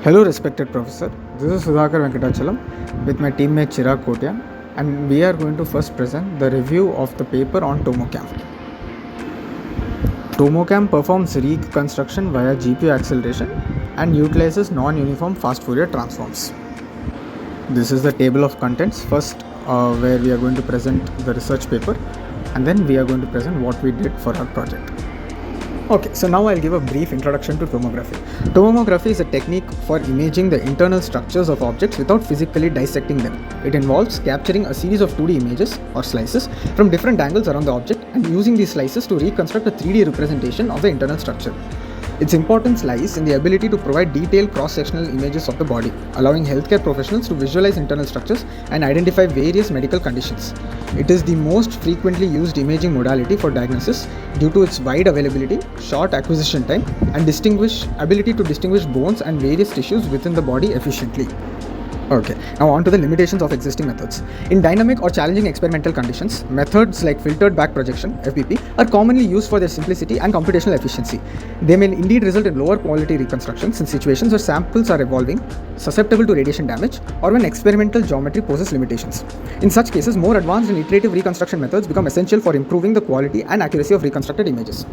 Hello respected professor, this is Sudhakar Venkatachalam with my teammate Chirag Kotian, and we are going to first present the review of the paper on TOMOCAM. TOMOCAM performs reconstruction via GPU acceleration and utilizes non-uniform fast Fourier transforms. This is the table of contents first where we are going to present the research paper, and then we are going to present what we did for our project. Okay, so now I'll give a brief introduction to tomography. Tomography is a technique for imaging the internal structures of objects without physically dissecting them. It involves capturing a series of 2D images or slices from different angles around the object and using these slices to reconstruct a 3D representation of the internal structure. Its importance lies in the ability to provide detailed cross-sectional images of the body, allowing healthcare professionals to visualize internal structures and identify various medical conditions. It is the most frequently used imaging modality for diagnosis due to its wide availability, short acquisition time, and ability to distinguish bones and various tissues within the body efficiently. Okay, now on to the limitations of existing methods. In dynamic or challenging experimental conditions, methods like filtered back projection (FBP) are commonly used for their simplicity and computational efficiency. They may indeed result in lower quality reconstructions in situations where samples are evolving, susceptible to radiation damage, or when experimental geometry poses limitations. In such cases, more advanced and iterative reconstruction methods become essential for improving the quality and accuracy of reconstructed images.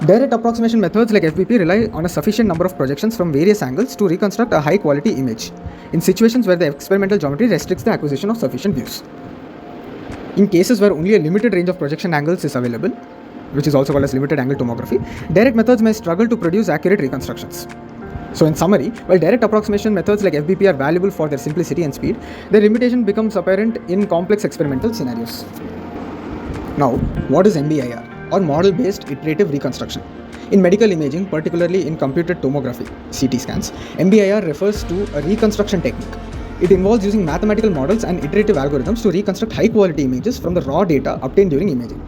Direct approximation methods like FBP rely on a sufficient number of projections from various angles to reconstruct a high-quality image, in situations where the experimental geometry restricts the acquisition of sufficient views. In cases where only a limited range of projection angles is available, which is also called as limited angle tomography, direct methods may struggle to produce accurate reconstructions. So in summary, while direct approximation methods like FBP are valuable for their simplicity and speed, their limitation becomes apparent in complex experimental scenarios. Now, what is MBIR, or model-based iterative reconstruction? In medical imaging, particularly in computed tomography (CT scans), MBIR refers to a reconstruction technique. It involves using mathematical models and iterative algorithms to reconstruct high-quality images from the raw data obtained during imaging.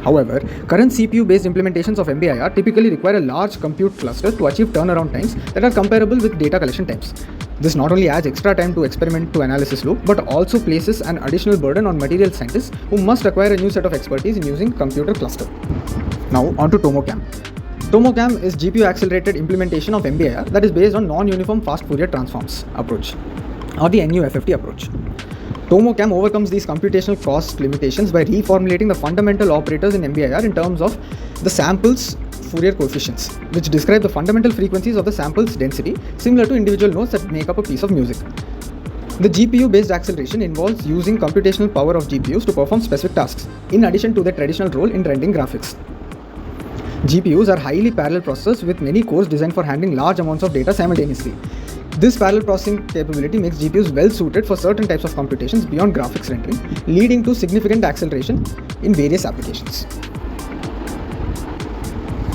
However, current CPU-based implementations of MBIR typically require a large compute cluster to achieve turnaround times that are comparable with data collection times. This not only adds extra time to experiment to analysis loop, but also places an additional burden on material scientists who must acquire a new set of expertise in using computer cluster. Now on to TOMOCAM. TOMOCAM is GPU-accelerated implementation of MBIR that is based on non-uniform fast Fourier transforms approach, or the NUFFT approach. TOMOCAM overcomes these computational cost limitations by reformulating the fundamental operators in MBIR in terms of the sample's Fourier coefficients, which describe the fundamental frequencies of the sample's density, similar to individual notes that make up a piece of music. The GPU-based acceleration involves using computational power of GPUs to perform specific tasks, in addition to their traditional role in rendering graphics. GPUs are highly parallel processors with many cores designed for handling large amounts of data simultaneously. This parallel processing capability makes GPUs well suited for certain types of computations beyond graphics rendering, leading to significant acceleration in various applications.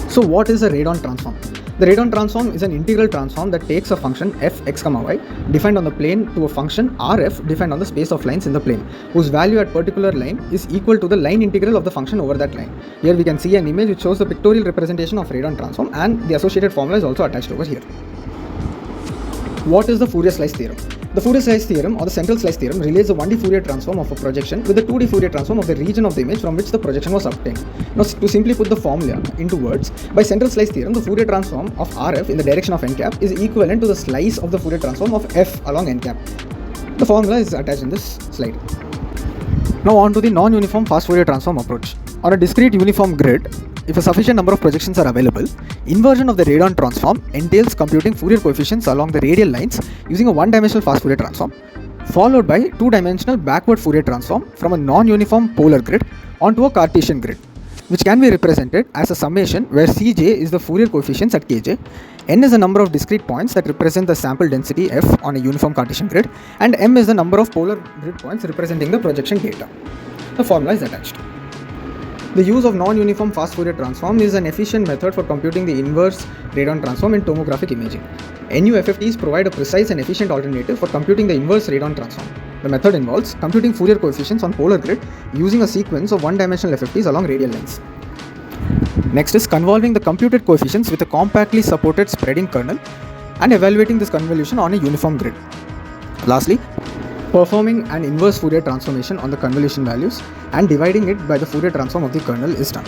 So what is a radon transform? The radon transform is an integral transform that takes a function f x, y defined on the plane to a function rf defined on the space of lines in the plane, whose value at particular line is equal to the line integral of the function over that line. Here we can see an image which shows the pictorial representation of radon transform, and the associated formula is also attached over here. What is the Fourier slice theorem? The Fourier slice theorem, or the central slice theorem, relates the 1D Fourier transform of a projection with the 2D Fourier transform of the region of the image from which the projection was obtained. Now, to simply put the formula into words, by central slice theorem, the Fourier transform of RF in the direction of n cap is equivalent to the slice of the Fourier transform of f along n cap. The formula is attached in this slide. Now on to the non-uniform fast Fourier transform approach. On a discrete uniform grid, if a sufficient number of projections are available, inversion of the radon transform entails computing Fourier coefficients along the radial lines using a one-dimensional fast Fourier transform, followed by two-dimensional backward Fourier transform from a non-uniform polar grid onto a Cartesian grid, which can be represented as a summation where Cj is the Fourier coefficients at Kj, n is the number of discrete points that represent the sample density f on a uniform Cartesian grid, and m is the number of polar grid points representing the projection data. The formula is attached. The use of non-uniform fast Fourier transform is an efficient method for computing the inverse radon transform in tomographic imaging. NUFFTs provide a precise and efficient alternative for computing the inverse radon transform. The method involves computing Fourier coefficients on polar grid using a sequence of one-dimensional FFTs along radial lines. Next is convolving the computed coefficients with a compactly supported spreading kernel and evaluating this convolution on a uniform grid. Lastly, performing an inverse Fourier transformation on the convolution values and dividing it by the Fourier transform of the kernel is done.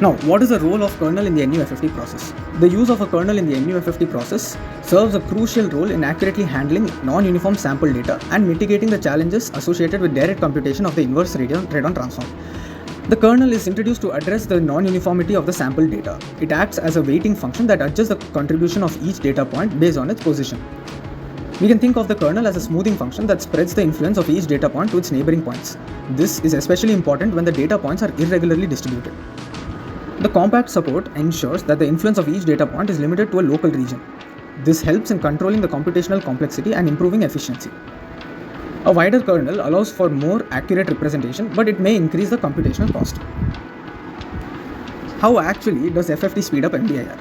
Now, what is the role of kernel in the NUFFT process? The use of a kernel in the NUFFT process serves a crucial role in accurately handling non-uniform sample data and mitigating the challenges associated with direct computation of the inverse radon transform. The kernel is introduced to address the non-uniformity of the sample data. It acts as a weighting function that adjusts the contribution of each data point based on its position. We can think of the kernel as a smoothing function that spreads the influence of each data point to its neighboring points. This is especially important when the data points are irregularly distributed. The compact support ensures that the influence of each data point is limited to a local region. This helps in controlling the computational complexity and improving efficiency. A wider kernel allows for more accurate representation, but it may increase the computational cost. How actually does FFT speed up MBIR?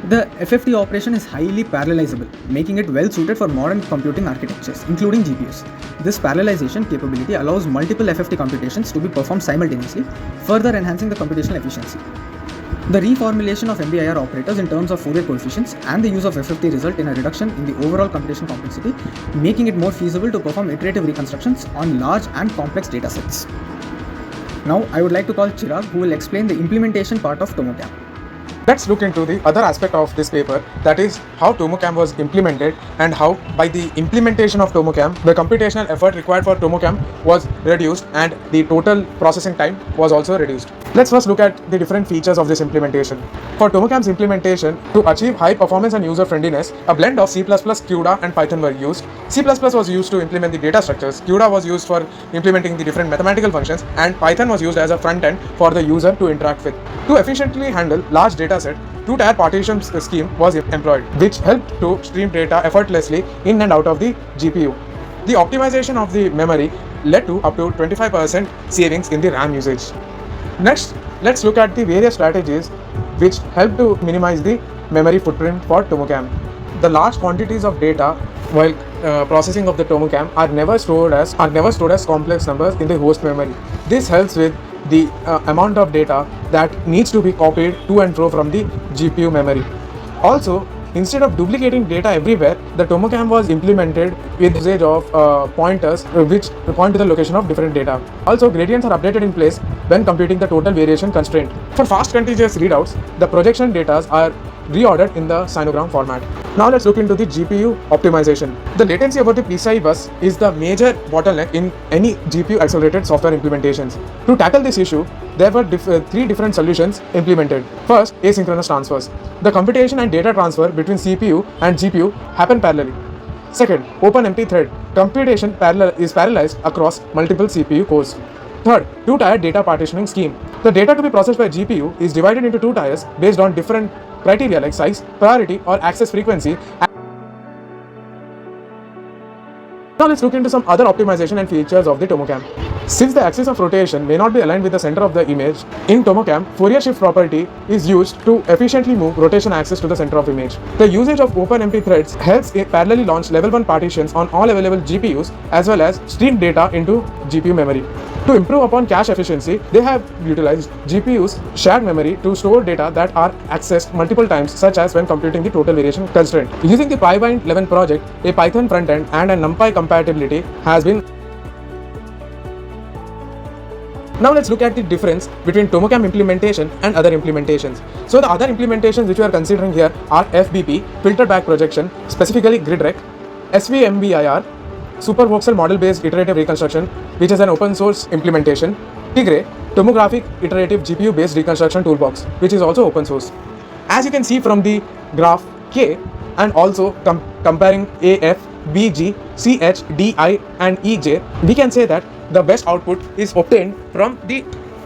The FFT operation is highly parallelizable, making it well suited for modern computing architectures, including GPUs. This parallelization capability allows multiple FFT computations to be performed simultaneously, further enhancing the computational efficiency. The reformulation of MBIR operators in terms of Fourier coefficients and the use of FFT result in a reduction in the overall computational complexity, making it more feasible to perform iterative reconstructions on large and complex datasets. Now, I would like to call Chirag, who will explain the implementation part of TOMOCAM. Let's look into the other aspect of this paper, that is how TOMOCAM was implemented and how by the implementation of TOMOCAM, the computational effort required for TOMOCAM was reduced and the total processing time was also reduced. Let's first look at the different features of this implementation. For TOMOCAM's implementation, to achieve high performance and user friendliness, a blend of C++, CUDA and Python were used. C++ was used to implement the data structures, CUDA was used for implementing the different mathematical functions, and Python was used as a front end for the user to interact with. To efficiently handle large data set, two-tier partition scheme was employed, which helped to stream data effortlessly in and out of the GPU. The optimization of the memory led to up to 25% savings in the RAM usage. Next, let's look at the various strategies which help to minimize the memory footprint for TOMOCAM. The large quantities of data while processing of the TOMOCAM are never stored as complex numbers in the host memory. This helps with the amount of data that needs to be copied to and fro from the GPU memory. Also, instead of duplicating data everywhere, the TOMOCAM was implemented with usage of pointers which point to the location of different data. Also, gradients are updated in place when computing the total variation constraint. For fast contiguous readouts, the projection data are reordered in the sinogram format. Now let's look into the GPU optimization. The latency about the PCI bus is the major bottleneck in any GPU accelerated software implementations. To tackle this issue, there were three different solutions implemented. First, asynchronous transfers. The computation and data transfer between CPU and GPU happen parallelly. Second, OpenMP thread. Computation is parallelized across multiple CPU cores. Third, two-tier data partitioning scheme. The data to be processed by GPU is divided into two tiers based on different criteria like size, priority or access frequency. Now let's look into some other optimization and features of the TOMOCAM. Since the axis of rotation may not be aligned with the center of the image, in TOMOCAM, Fourier shift property is used to efficiently move rotation axis to the center of image. The usage of OpenMP threads helps parallelly launch level 1 partitions on all available GPUs as well as stream data into GPU memory. To improve upon cache efficiency, they have utilized GPU's shared memory to store data that are accessed multiple times, such as when computing the total variation constraint. Using the PyBind 11 project, a Python frontend and a NumPy compatibility has been. Now let's look at the difference between TOMOCAM implementation and other implementations. So the other implementations which we are considering here are FBP, filtered back projection, specifically GridRec, SVMBIR, Super Voxel model-based iterative reconstruction, which is an open source implementation, Tigray, tomographic iterative GPU-based reconstruction toolbox, which is also open source. As you can see from the graph K and also comparing AF, BG, CH, DI and EJ, we can say that the best output is obtained from the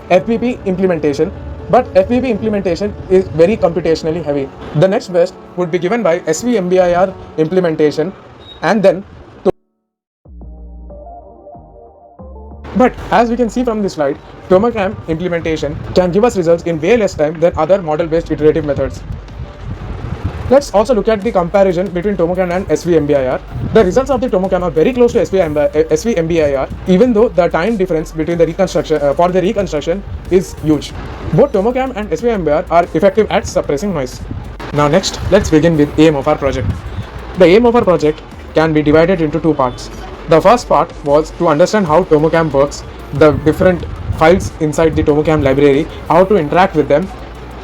FBP implementation, but FBP implementation is very computationally heavy. The next best would be given by SVMBIR implementation and then. But as we can see from this slide, TOMOCAM implementation can give us results in way less time than other model-based iterative methods. Let's also look at the comparison between TOMOCAM and SVMBIR. The results of the TOMOCAM are very close to SVMBIR, even though the time difference between the reconstruction is huge. Both TOMOCAM and SVMBIR are effective at suppressing noise. Now next, let's begin with aim of our project. The aim of our project can be divided into two parts. The first part was to understand how TOMOCAM works, the different files inside the TOMOCAM library, how to interact with them,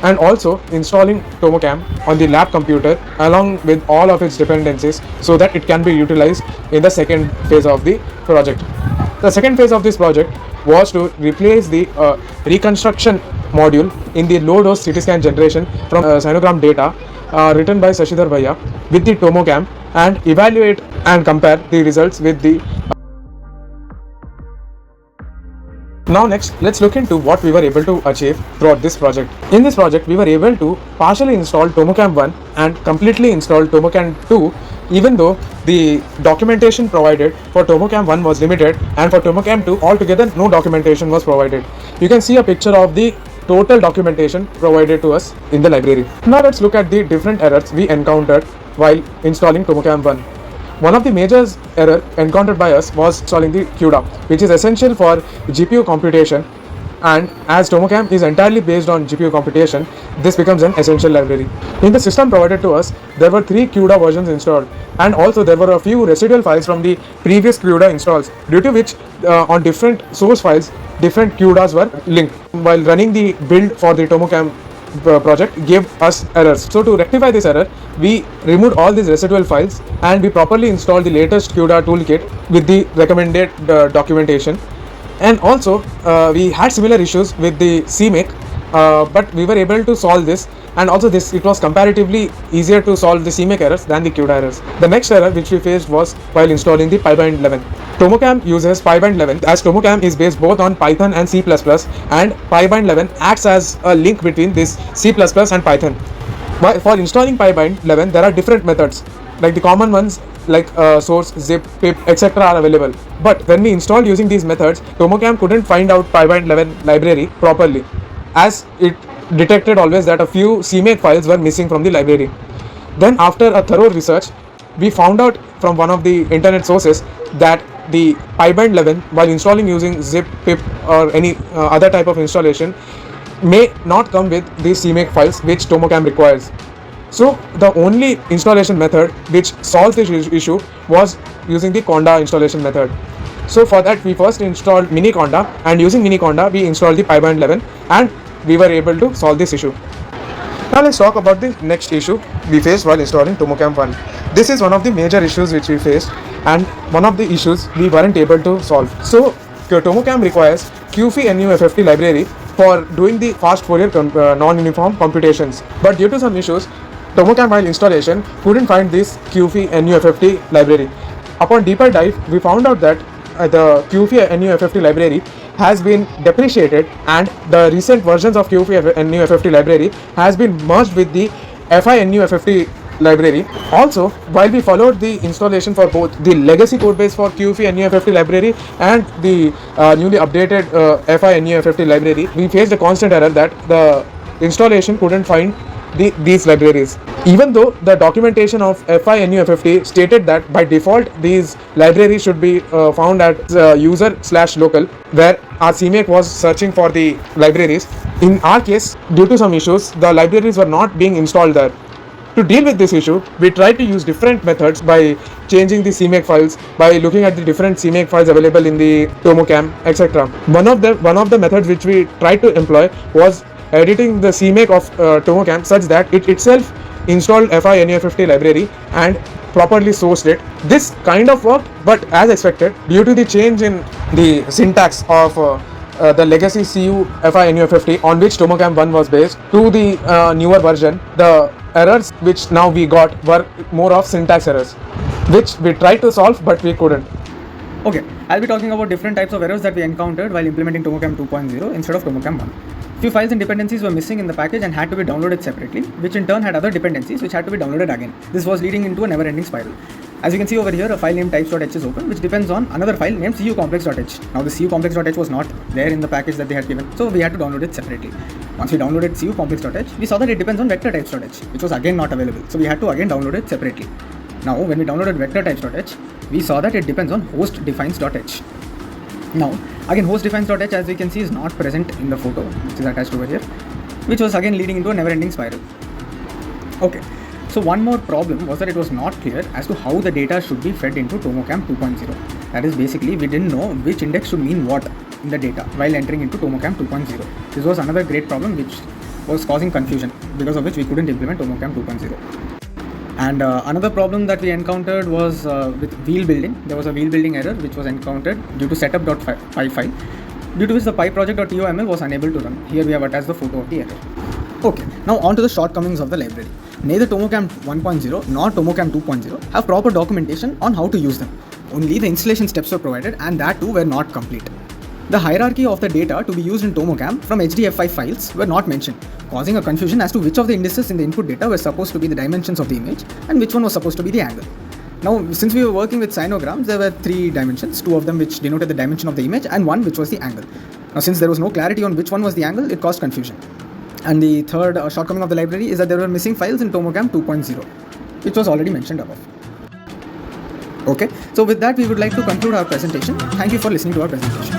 and also installing TOMOCAM on the lab computer along with all of its dependencies so that it can be utilized in the second phase of the project. The second phase of this project was to replace the reconstruction module in the low dose CT scan generation from cyanogram data written by Shashidhar Bhaiya with the TOMOCAM and evaluate and compare the results with the Now next, let's look into what we were able to achieve throughout this project. In this project, we were able to partially install TOMOCAM 1 and completely install TOMOCAM 2, even though the documentation provided for TOMOCAM 1 was limited and for TOMOCAM 2 altogether no documentation was provided. You can see a picture of the total documentation provided to us in the library. Now let's look at the different errors we encountered while installing TOMOCAM 1. One of the major errors encountered by us was installing the CUDA, which is essential for GPU computation, and as TOMOCAM is entirely based on GPU computation, this becomes an essential library. In the system provided to us, there were 3 CUDA versions installed, and also there were a few residual files from the previous CUDA installs, due to which on different source files, different CUDAs were linked. While running the build for the TOMOCAM project gave us errors. So to rectify this error, we removed all these residual files and we properly installed the latest CUDA toolkit with the recommended documentation. And also we had similar issues with the CMake, but we were able to solve this, and also it was comparatively easier to solve the CMake errors than the CUDA errors. The next error which we faced was while installing the PyBind 11. TOMOCAM uses PyBind 11 as TOMOCAM is based both on Python and C++, and PyBind 11 acts as a link between this C++ and Python. For installing PyBind 11, there are different methods, like the common ones like source, zip, pip, etc. are available. But when we installed using these methods, TOMOCAM couldn't find out PyBind 11 library properly, as it detected always that a few CMake files were missing from the library. Then after a thorough research, we found out from one of the internet sources that the PyBind 11, while installing using zip, pip or any other type of installation, may not come with the CMake files which TOMOCAM requires. So the only installation method which solves this issue was using the Conda installation method. So for that, we first installed Miniconda, and using Miniconda we installed the PyBind 11 and we were able to solve this issue. Now let's talk about the next issue we faced while installing TOMOCAM 1. This is one of the major issues which we faced, and one of the issues we weren't able to solve. So TOMOCAM requires QFI NUFFT library for doing the fast Fourier non-uniform computations, but due to some issues, TOMOCAM while installation couldn't find this QFI NUFFT library. Upon deeper dive, we found out that the QFI NUFFT library has been depreciated, and the recent versions of QFI NUFFT library has been merged with the FI NUFFT library. Also, while we followed the installation for both the legacy codebase for QFI NUFFT library and the newly updated FI NUFFT library, we faced a constant error that the installation couldn't find these libraries. Even though the documentation of FI NUFFT stated that by default these libraries should be found at user/local, where our CMake was searching for the libraries. In our case, due to some issues, the libraries were not being installed there. To deal with this issue, we tried to use different methods by changing the CMake files, by looking at the different CMake files available in the TOMOCAM, etc. One of the methods which we tried to employ was editing the CMake of TOMOCAM such that it itself installed FI NUFFT library and properly sourced it. This kind of worked, but as expected, due to the change in the syntax of the legacy CU FI NUFFT on which TOMOCAM 1 was based to the newer version, the errors which now we got were more of syntax errors, which we tried to solve but we couldn't. Okay, I'll be talking about different types of errors that we encountered while implementing TOMOCAM 2.0 instead of TOMOCAM 1. Few files and dependencies were missing in the package and had to be downloaded separately, which in turn had other dependencies which had to be downloaded again. This was leading into a never-ending spiral. As you can see over here, a file named types.h is open, which depends on another file named cucomplex.h. Now the cucomplex.h was not there in the package that they had given, so we had to download it separately. Once we downloaded cucomplex.h, we saw that it depends on vector types.h, which was again not available, so we had to again download it separately. Now when we downloaded vector types.h, we saw that it depends on host defines.h. Now again, host defines.h, as we can see, is not present in the photo which is attached over here, which was again leading into a never-ending spiral. Okay, so one more problem was that it was not clear as to how the data should be fed into TOMOCAM 2.0. That is, basically we didn't know which index should mean what in the data while entering into TOMOCAM 2.0. This was another great problem which was causing confusion, because of which we couldn't implement TOMOCAM 2.0. And another problem that we encountered was with wheel building. There was a wheel building error which was encountered due to setup.py file, due to which the pyproject.toml was unable to run. Here we have attached the photo of the error. Okay, now on to the shortcomings of the library. Neither TOMOCAM 1.0 nor TOMOCAM 2.0 have proper documentation on how to use them. Only the installation steps were provided, and that too were not complete. The hierarchy of the data to be used in TOMOCAM from HDF5 files were not mentioned, causing a confusion as to which of the indices in the input data were supposed to be the dimensions of the image and which one was supposed to be the angle. Now, since we were working with sinograms, there were 3 dimensions, 2 of them which denoted the dimension of the image and 1 which was the angle. Now, since there was no clarity on which one was the angle, it caused confusion. And the third shortcoming of the library is that there were missing files in TOMOCAM 2.0, which was already mentioned above. Okay, so with that we would like to conclude our presentation. Thank you for listening to our presentation.